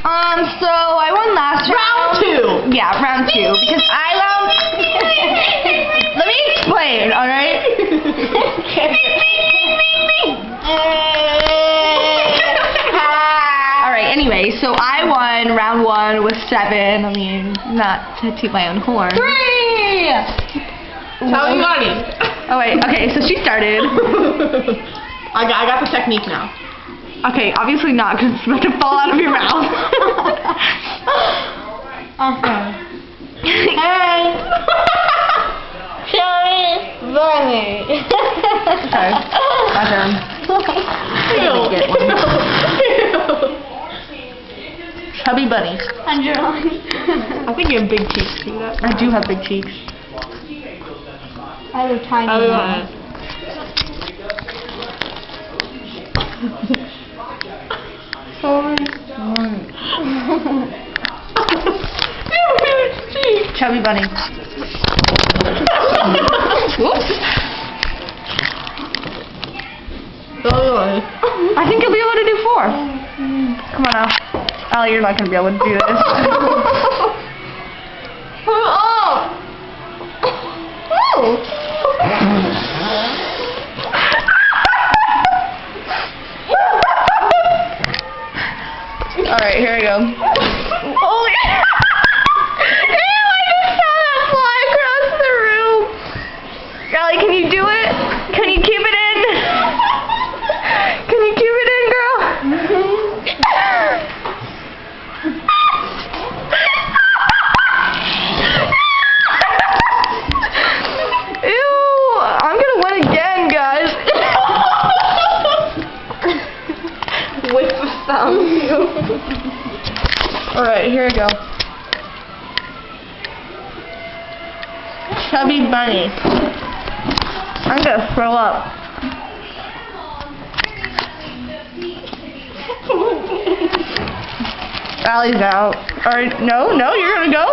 So I won last round. Round 2. Yeah, round 2 because Let me explain, all right? All right. Anyway, so I won round 1 with 7. I mean, not to toot my own horn. 3. Tell me money. Oh wait. Okay, so she started. I got the technique now. Okay, obviously not because it's about to fall out of your mouth. Okay. Hey. Cherry bunny. Okay, my turn. Ew. Get one. Chubby bunny. I'm drawing. I think you have big cheeks. See that? I do have big cheeks. I have a tiny one. Sorry. Chubby bunny. Whoops. I think you'll be able to do 4. Come on now. Oh, you're not going to be able to do this. Alright, here we go. Oh, yeah. Ew, I just saw that fly across the room. Allie, can you do it? Can you keep it in? Can you keep it in, girl? Ew, I'm gonna win again, guys. With the sound. Alright, here we go. Chubby bunny. I'm gonna throw up. Allie's out. Alright, no, you're gonna go?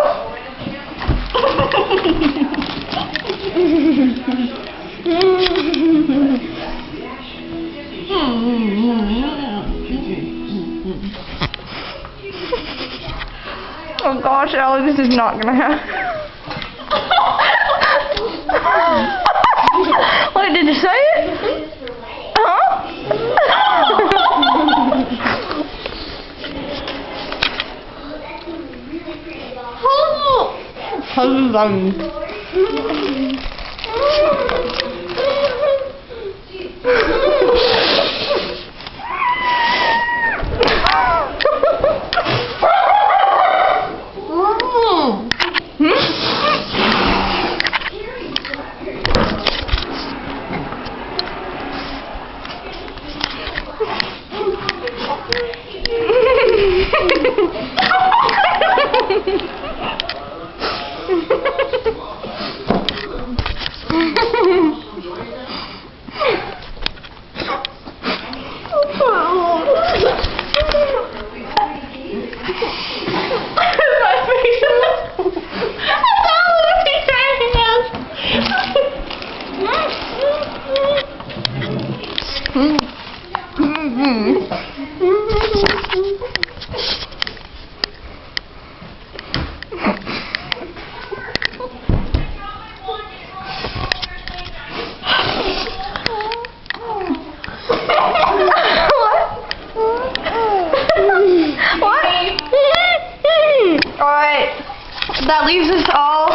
Oh gosh, Allie, this is not gonna happen. What, did you say it? Huh? That leaves us all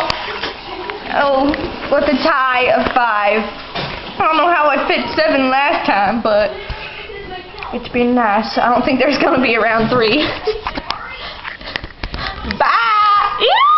with a tie of 5. I don't know how I fit 7 last time, but it's been nice. I don't think there's going to be a round 3. Bye!